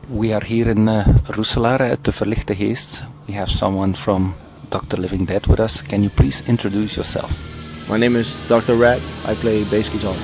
We are here in Roeselare at the Verlichte Geest. We have someone from Dr. Living Dead with us. Can you please introduce yourself? My name is Dr. Rad. I play bass guitar.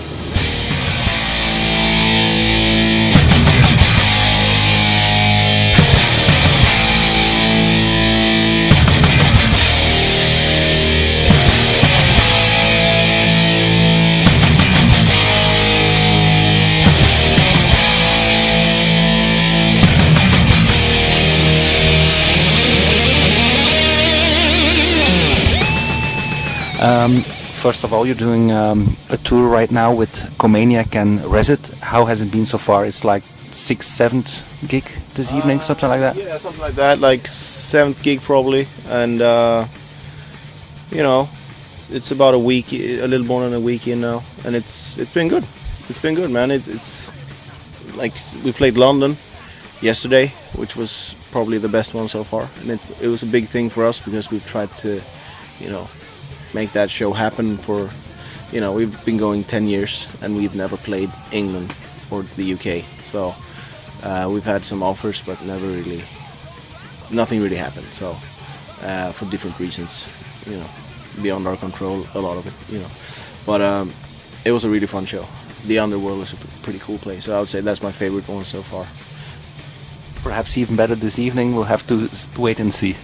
First of all, you're doing a tour right now with Comaniac and Resit. How has it been so far? It's like 6th, 7th gig this evening, something like that? Yeah, something like that, like 7th gig probably. And, you know, it's about a week, a little more than a week in now. And it's been good. It's been good, man. It's like we played London yesterday, which was probably the best one so far. And it was a big thing for us because we tried to, you know, make that show happen for, you know, we've been going 10 years and we've never played England or the UK. So we've had some offers, but nothing really happened. So for different reasons, you know, beyond our control, a lot of it, you know. But it was a really fun show. The Underworld is a pretty cool place. So I would say that's my favorite one so far. Perhaps even better this evening. We'll have to wait and see.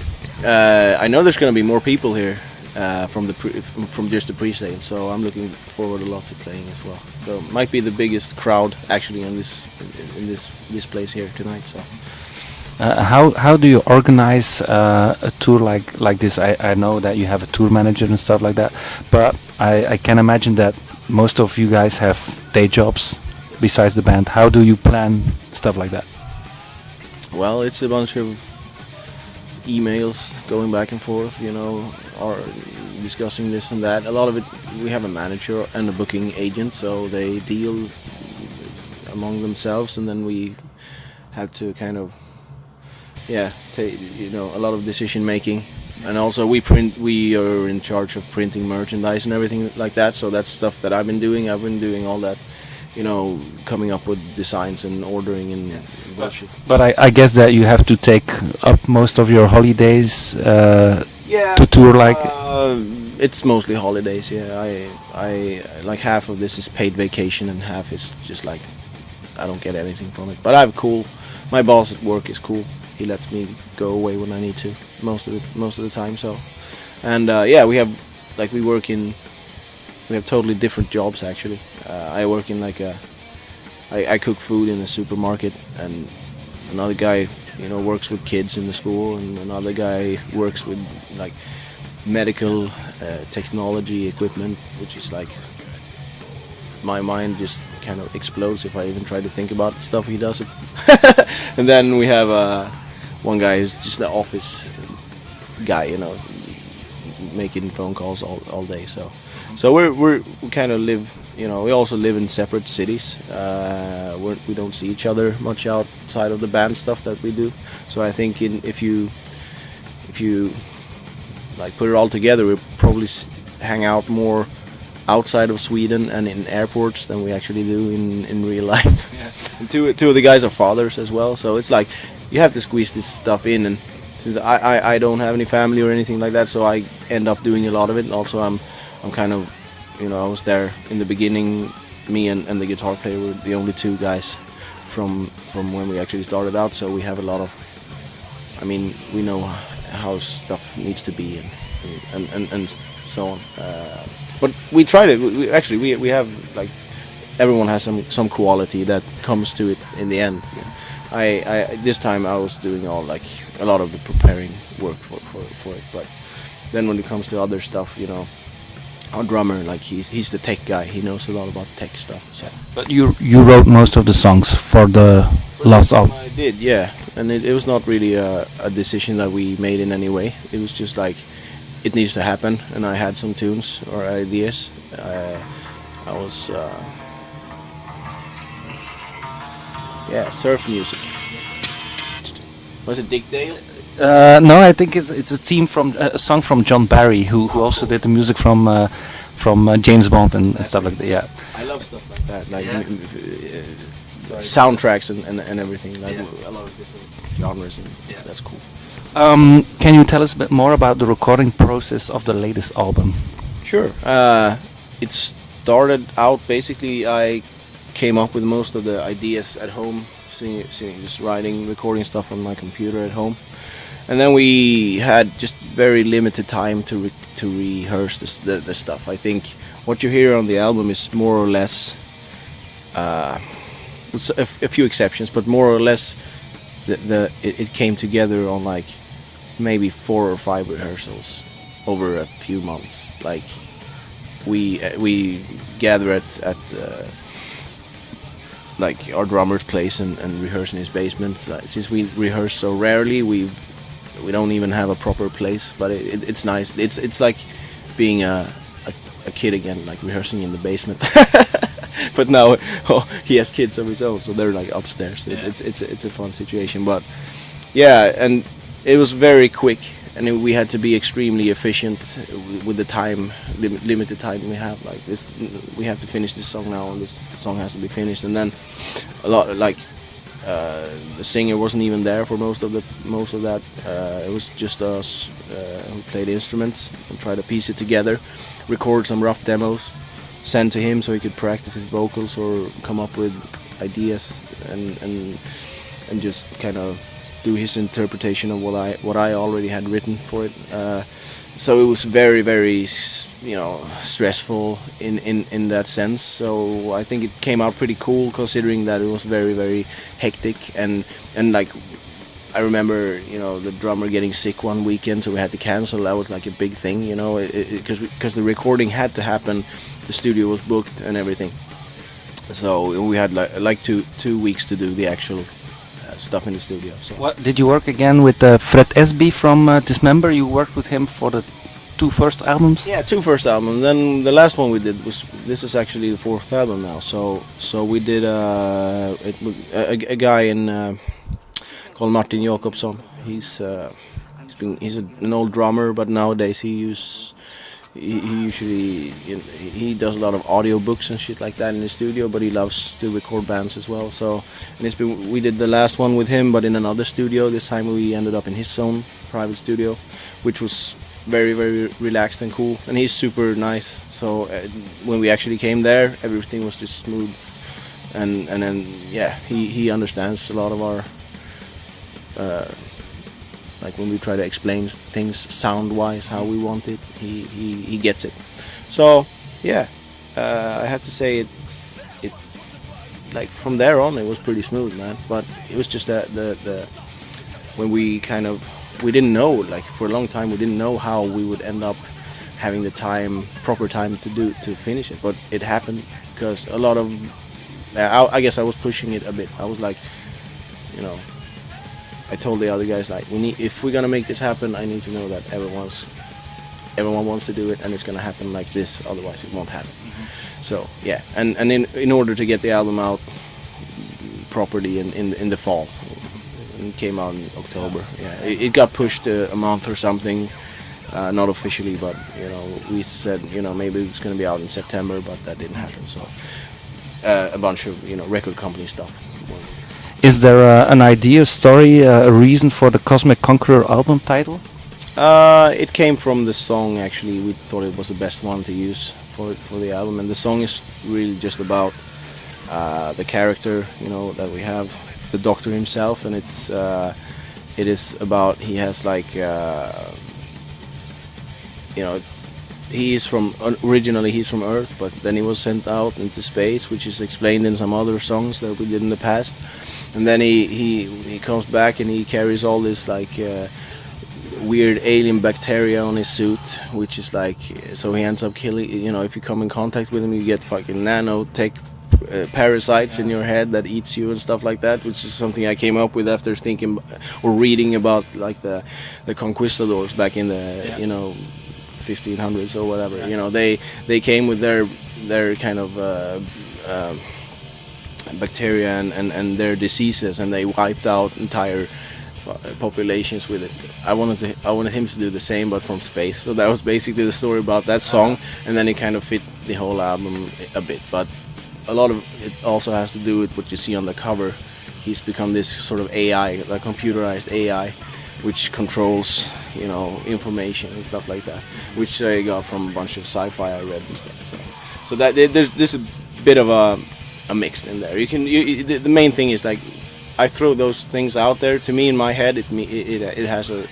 I know there's going to be more people here. From just the pre-sale, so I'm looking forward a lot to playing as well. So might be the biggest crowd actually in this place here tonight. So how do you organize a tour like this? I know that you have a tour manager and stuff like that, but I can imagine that most of you guys have day jobs besides the band. How do you plan stuff like that? Well, it's a bunch of emails going back and forth, you know, or discussing this and that. A lot of it, we have a manager and a booking agent, so they deal among themselves, and then we have to kind of, yeah, take, you know, a lot of decision making. And also we are in charge of printing merchandise and everything like that, so that's stuff that I've been doing all that, you know, coming up with designs and ordering and bullshit. But I guess that you have to take up most of your holidays to tour like. It's mostly holidays. Yeah, I like half of this is paid vacation and half is just like I don't get anything from it. But I'm cool. My boss at work is cool. He lets me go away when I need to most of the time. So, and yeah, we have totally different jobs actually. I work in like I cook food in a supermarket, and another guy, you know, works with kids in the school, and another guy works with like medical technology equipment, which is like my mind just kind of explodes if I even try to think about the stuff he does. And then we have one guy who's just an office guy, you know, making phone calls all day. So we kind of live, you know, we also live in separate cities. We don't see each other much outside of the band stuff that we do. So I think if you like put it all together, we probably hang out more outside of Sweden and in airports than we actually do in real life. Yeah. And two of the guys are fathers as well, so it's like you have to squeeze this stuff in. And since I don't have any family or anything like that, so I end up doing a lot of it. And also I'm kind of, you know, I was there in the beginning. Me and the guitar player were the only two guys from when we actually started out, so we have a lot of, I mean, we know how stuff needs to be and so on. But we tried it. We have like everyone has some quality that comes to it in the end. I this time I was doing a lot of the preparing work for it. But then when it comes to other stuff, you know, our drummer, like he's the tech guy. He knows a lot about tech stuff. So. But you wrote most of the songs for the last album. I did, yeah. And it was not really a decision that we made in any way. It was just like it needs to happen, and I had some tunes or ideas. I was surf music. Was it Dick Dale? No, I think it's a song from John Barry, who also did the music from James Bond and stuff like that. Yeah. I love stuff like that. Like soundtracks and everything, like a lot of different genres, and that's cool. Can you tell us a bit more about the recording process of the latest album? Sure. It started out basically. I came up with most of the ideas at home, just writing, recording stuff on my computer at home, and then we had just very limited time to rehearse the stuff. I think what you hear on the album is more or less, a few exceptions, but more or less, it came together on like maybe 4 or 5 rehearsals over a few months. Like we gather at like our drummer's place and rehearse in his basement. Since we rehearse so rarely, we don't even have a proper place, but it's nice. It's like being a kid again, like rehearsing in the basement. But now he has kids of his own, so they're like upstairs. It's a fun situation, but yeah, and it was very quick, and we had to be extremely efficient with the time, limited time we have. Like this, we have to finish this song now, and this song has to be finished. And then a lot, like the singer wasn't even there for most of that. It was just us who played instruments and tried to piece it together, record some rough demos, send to him so he could practice his vocals or come up with ideas and just kind of do his interpretation of what I already had written for it. So it was very, very, stressful in that sense. So I think it came out pretty cool, considering that it was very, very hectic and like I remember, the drummer getting sick one weekend, so we had to cancel. That was like a big thing, because the recording had to happen. The studio was booked and everything. So we had like two weeks to do the actual stuff in the studio. So. What did you work again with Phret SB from Dismember? You worked with him for the 2 first albums? Yeah, 2 first albums. Then the last one we did this is actually the 4th album now. So we did a guy in called Martin Jakobsson. He's an old drummer, but nowadays he usually he does a lot of audio books and shit like that in the studio, but he loves to record bands as well. So we did the last one with him, but in another studio. This time we ended up in his own private studio, which was very, very relaxed and cool, and he's super nice. So when we actually came there, everything was just smooth, and then he understands a lot of our like when we try to explain things sound-wise how we want it, he gets it. So yeah, I have to say it like from there on it was pretty smooth, man. But it was just that the when we didn't know, like for a long time we didn't know how we would end up having the proper time to finish it. But it happened because a lot of I guess I was pushing it a bit. I was like, I told the other guys, like, if we're gonna make this happen, I need to know that everyone wants to do it, and it's gonna happen like this. Otherwise, it won't happen. Mm-hmm. So yeah, and in order to get the album out properly in the fall, it came out in October. Yeah, it got pushed a month or something, not officially, but we said maybe it's gonna be out in September, but that didn't happen. So a bunch of record company stuff. Is there an idea, story, a reason for the Cosmic Conqueror album title? It came from the song, actually. We thought it was the best one to use for the album, and the song is really just about the character, that we have, the Doctor himself, and it is about, he has like, originally he's from Earth, but then he was sent out into space, which is explained in some other songs that we did in the past. And then he comes back and he carries all this like weird alien bacteria on his suit, which is like, so he ends up killing, if you come in contact with him, you get fucking nanotech parasites in your head that eats you and stuff like that, which is something I came up with after thinking or reading about like the conquistadors back in the 1500s or whatever. They came with their kind of bacteria and their diseases, and they wiped out entire populations with it. I wanted him to do the same, but from space. So that was basically the story about that song, and then it kind of fit the whole album a bit. But a lot of it also has to do with what you see on the cover. He's become this sort of AI, like computerized AI, which controls, you know, information and stuff like that, which I got from a bunch of sci-fi I read and stuff. So that there's a bit of a mix in there. The main thing is like, I throw those things out there. To me, in my head, it has a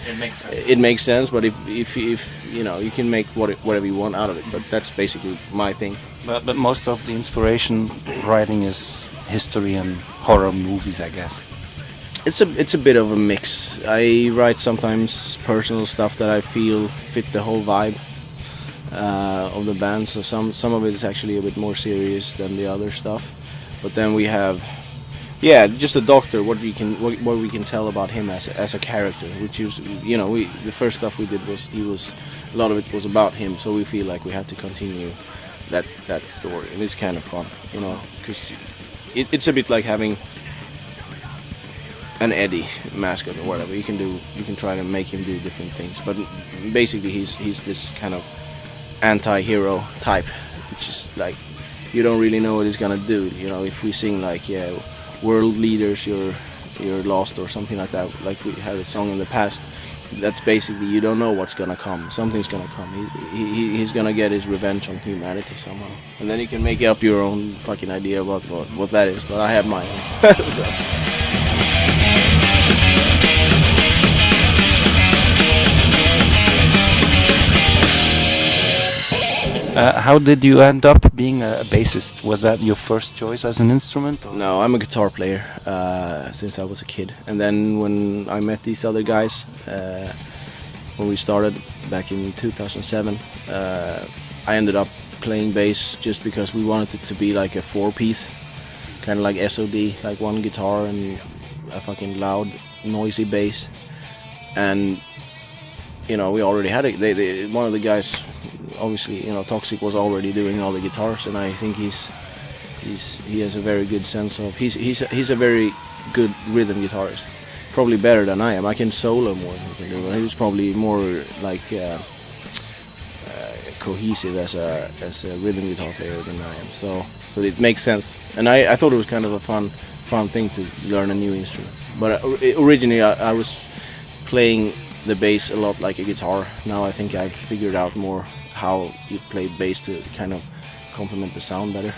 it makes sense. But if you know, you can make whatever you want out of it. But that's basically my thing. But most of the inspiration writing is history and horror movies, I guess. It's a bit of a mix. I write sometimes personal stuff that I feel fit the whole vibe of the band. So some of it is actually a bit more serious than the other stuff. But then we have, just a doctor. What we can tell about him as a character, which is, you know, the first stuff we did was a lot of it was about him. So we feel like we have to continue that story, and it's kind of fun, you know, because it's a bit like having an Eddie mascot or whatever. You can try to make him do different things, but basically he's this kind of anti-hero type, which is like, you don't really know what he's gonna do. You know, if we sing like, world leaders, you're lost or something like that, like we had a song in the past, that's basically, you don't know what's gonna come. Something's gonna come. He's gonna get his revenge on humanity somehow, and then you can make up your own fucking idea about what that is. But I have mine. So. How did you end up being a bassist? Was that your first choice as an instrument? Or? No, I'm a guitar player since I was a kid. And then when I met these other guys, when we started back in 2007, I ended up playing bass just because we wanted it to be like a four-piece, kind of like SOD, like one guitar and a fucking loud, noisy bass. And, you know, we already had it. One of the guys, obviously, you know, Toxic was already doing all the guitars, and I think he has a very good sense of, he's a very good rhythm guitarist, probably better than I am. I can solo more than he can do, but he was probably more like cohesive as a rhythm guitar player than I am. So it makes sense, and I thought it was kind of a fun thing to learn a new instrument. But originally I was playing the bass a lot like a guitar. Now I think I've figured out more how you play bass to kind of complement the sound better.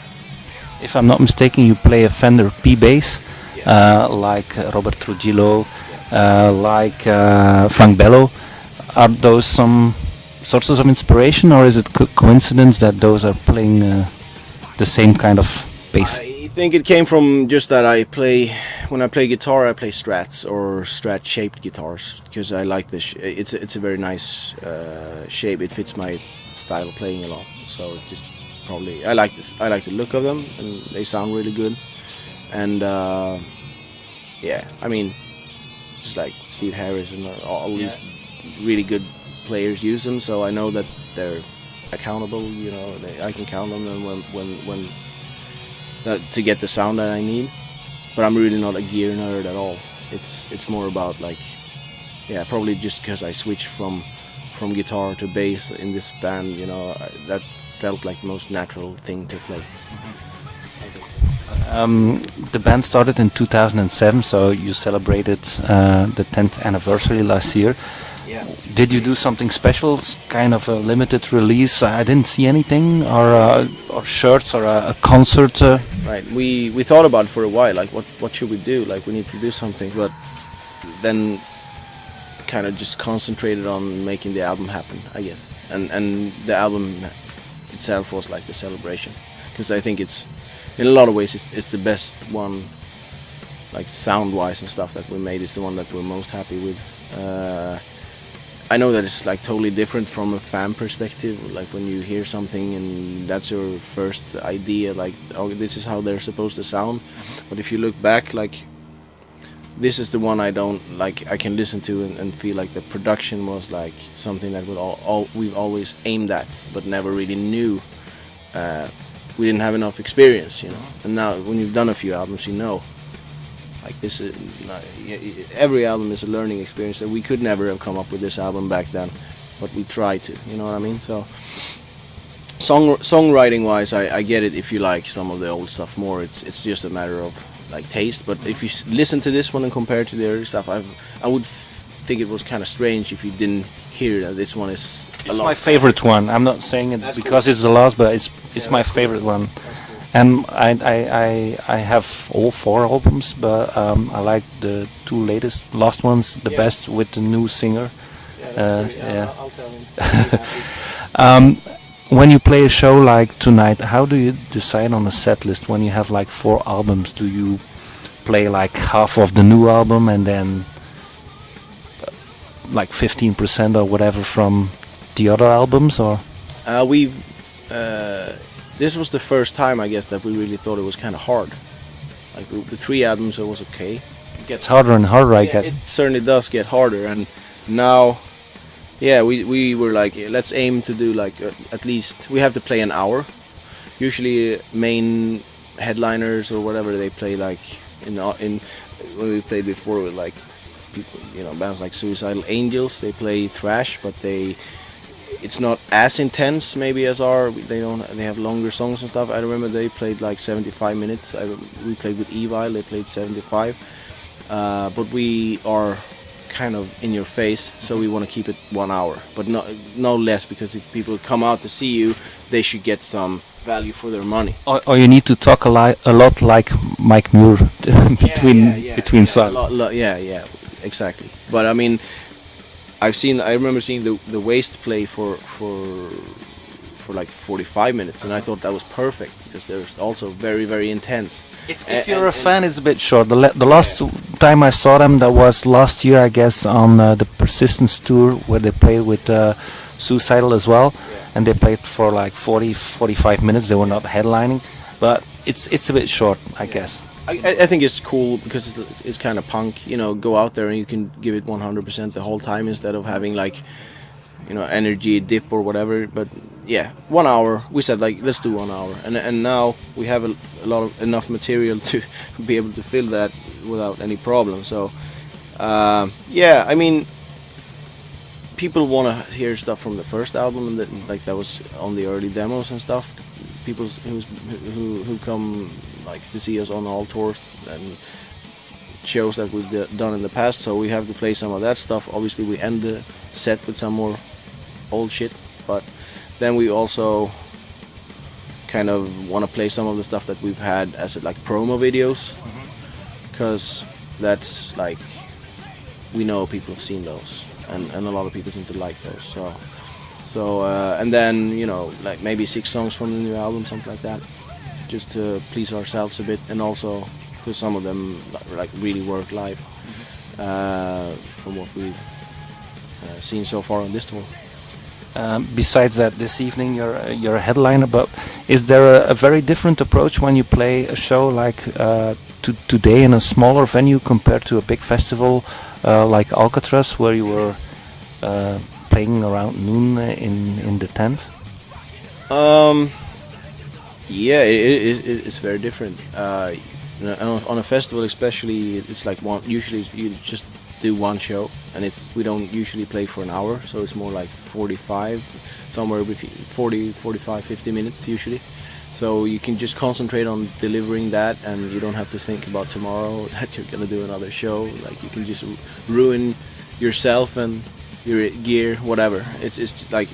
If I'm not mistaken, you play a Fender P bass, like Robert Trujillo, like Frank Bello. Are those some sources of inspiration, or is it coincidence that those are playing the same kind of bass? I think it came from just that when I play guitar, I play Strats or Strat-shaped guitars, because I like this. It's a very nice shape. It fits my style of playing a lot. So it just probably, I like this. I like the look of them, and they sound really good. And I mean, just like Steve Harris and all these really good players use them. So I know that they're accountable. You know, I can count on them when to get the sound that I need. But I'm really not a gear nerd at all. It's more about like, probably just because I switched from guitar to bass in this band, you know, that felt like the most natural thing to play. The band started in 2007, so you celebrated the 10th anniversary last year. Yeah. Did you do something special, kind of a limited release? I didn't see anything, or shirts, or a concert. Right. We thought about it for a while, like what should we do? Like, we need to do something, but then kind of just concentrated on making the album happen, I guess. And the album itself was like the celebration, because I think it's, in a lot of ways, it's the best one, like sound-wise and stuff that we made. It's the one that we're most happy with. I know that it's like totally different from a fan perspective, like when you hear something and that's your first idea, like, oh, this is how they're supposed to sound. But if you look back, like, this is the one I can listen to and feel like the production was like something that we've always aimed at, but never really knew. We didn't have enough experience, you know. And now when you've done a few albums, you know, like, this is, every album is a learning experience, that we could never have come up with this album back then, but we tried to, you know what I mean? So Songwriting wise, I get it if you like some of the old stuff more. It's just a matter of like taste. But if you listen to this one and compare it to the other stuff, I would think it was kind of strange if you didn't hear that this one is it's my favorite one. I'm not saying it because it's the last, but it's my favorite one. And I have all 4 albums, but I like the 2 last ones the best with the new singer. Yeah. I'll tell him. When you play a show like tonight, how do you decide on a set list when you have like 4 albums? Do you play like half of the new album and then like 15% or whatever from the other albums, or? This was the first time, I guess, that we really thought it was kind of hard. Like with 3 albums, it was okay. It gets harder and harder, I guess. It certainly does get harder, and now, yeah, we were like, let's aim to do like at least we have to play an hour. Usually, main headliners or whatever, they play like in when we played before with like people, bands like Suicidal Angels. They play thrash, but it's not as intense maybe as they have longer songs and stuff. I remember they played like 75 minutes. We played with Evil, they played 75, but we are kind of in your face, so we want to keep it 1 hour, but no less, because if people come out to see you, they should get some value for their money. Or you need to talk a lot like Mike Muir between songs. Yeah, exactly. But I mean, I remember seeing the Waste play for like 45 minutes, and I thought that was perfect, because they're also very, very intense. If you're a fan, it's a bit short. The last time I saw them, that was last year, I guess, on the Persistence tour, where they played with Suicidal as well, and they played for like 45 minutes. They were not headlining, but it's a bit short, I guess. I think it's cool because it's kind of punk. Go out there and you can give it 100% the whole time, instead of having like, energy dip or whatever. But yeah, 1 hour. We said like, let's do 1 hour, and now we have enough material to be able to fill that without any problem. So yeah, I mean, people want to hear stuff from the first album, and that was on the early demos and stuff. People who come like to see us on all tours and shows that we've done in the past, so we have to play some of that stuff. Obviously, we end the set with some more old shit, but then we also kind of want to play some of the stuff that we've had as like promo videos, because that's like, we know people have seen those, and a lot of people seem to like those. So and then like maybe 6 songs from the new album, something like that, just to please ourselves a bit, and also because some of them like really work live, from what we've seen so far on this tour. Besides that, this evening you're a headliner, but is there a very different approach when you play a show like today in a smaller venue compared to a big festival like Alcatraz, where you were playing around noon in the tent? Yeah, it's very different. On a festival especially, it's like usually you just do one show, and we don't usually play for an hour, so it's more like 45, somewhere between 40, 45, 50 minutes usually. So you can just concentrate on delivering that, and you don't have to think about tomorrow that you're gonna do another show. Like, you can just ruin yourself and your gear, whatever. It's like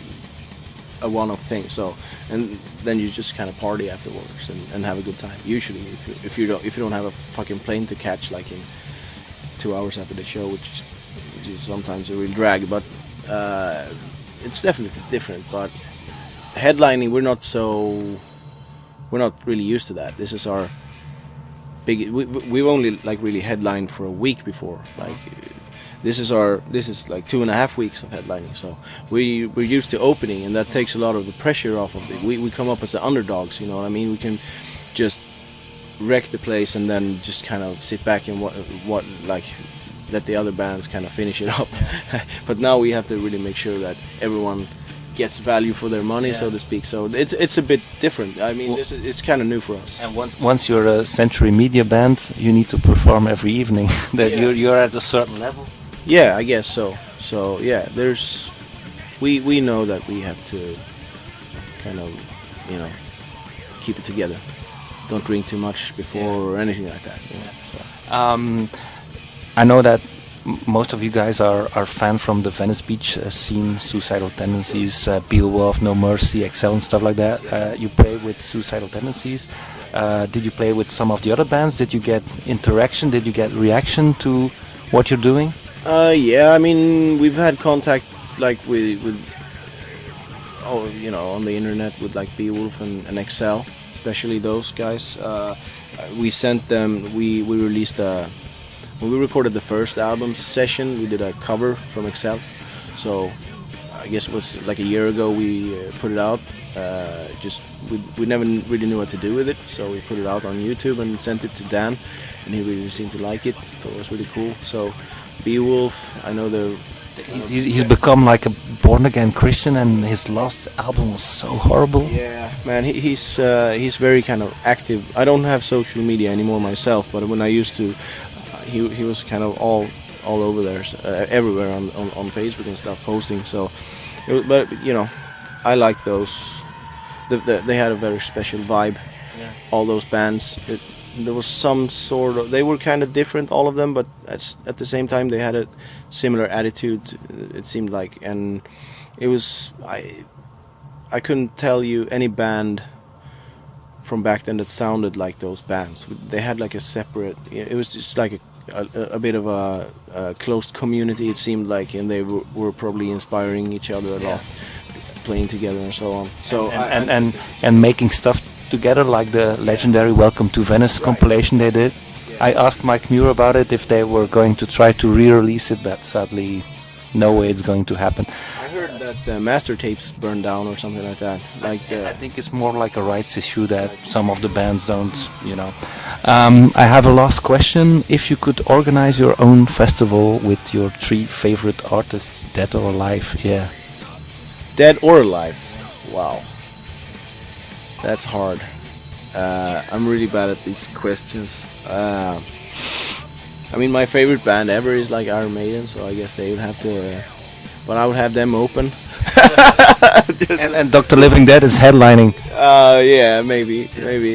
a one-off thing. So, and then you just kind of party afterwards and have a good time. Usually, if you don't have a fucking plane to catch, like in 2 hours after the show, which is sometimes a real drag. But it's definitely different. But headlining, we're not really used to that. This is our big. We've only like really headlined for a week before. Like, this is like 2.5 weeks of headlining. So we're used to opening, and that takes a lot of the pressure off of it. We come up as the underdogs, you know what I mean? We can just wreck the place and then just kind of sit back and what like let the other bands kind of finish it up. But now we have to really make sure that everyone gets value for their money, so to speak. So it's a bit different. I mean, it's kind of new for us. And once you're a Century Media band, you need to perform every evening. That you're at a certain level. Yeah, I guess so. So yeah, we know that we have to kind of you know, keep it together. Don't drink too much before or anything like that. You know, so. I know that most of you guys are fan from the Venice Beach scene, Suicidal Tendencies, Beowulf, No Mercy, Excel and stuff like that. You play with Suicidal Tendencies. Did you play with some of the other bands? Did you get interaction? Did you get reaction to what you're doing? Yeah, I mean, we've had contacts like with you know, on the internet with like Beowulf and Excel, especially those guys. We sent them. We released when we recorded the first album session. We did a cover from Excel. So I guess it was like a year ago we put it out. Just we never really knew what to do with it, so we put it out on YouTube and sent it to Dan, and he really seemed to like it. Thought it was really cool. So Beowulf, I know he's become like a born again Christian, and his last album was so horrible. Yeah, man, he's very kind of active. I don't have social media anymore myself, but when I used to, he was kind of all over there, everywhere on Facebook and stuff, posting. So, but you know, I like those. They had a very special vibe. Yeah. All those bands. There was some sort of. They were kind of different, all of them, but at the same time they had a similar attitude. It seemed like, and it was I couldn't tell you any band from back then that sounded like those bands. They had like a separate. It was just like a bit of a closed community. It seemed like, and they were probably inspiring each other a lot, playing together and so on. So and making stuff together, like the legendary Welcome to Venice compilation they did. I asked Mike Muir about it, if they were going to try to re-release it, but sadly no way it's going to happen. I heard that the master tapes burned down or something like that. I think it's more like a rights issue that some of the bands don't, you know. I have a last question. If you could organize your own festival with your 3 favorite artists, dead or alive, Dead or alive? Wow. That's hard. I'm really bad at these questions. I mean, my favorite band ever is like Iron Maiden, so I guess they would have to. But I would have them open. and Dr. Living Dead is headlining. Yeah, maybe.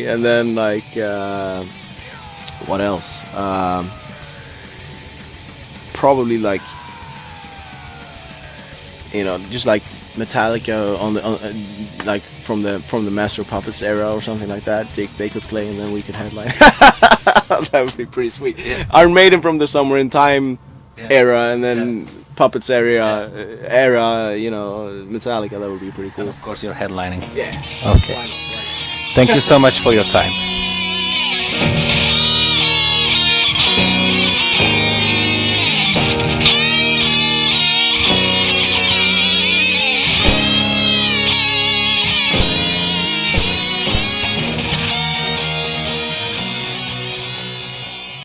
And then like, what else? Probably like, you know, just like Metallica on like from the Master of Puppets era or something like that. They could play and then we could headline. That would be pretty sweet. Yeah. Iron Maiden from the Somewhere in Time era, and then Puppets era, you know, Metallica. That would be pretty cool. And of course, you're headlining. Yeah. Okay. Why not? Thank you so much for your time.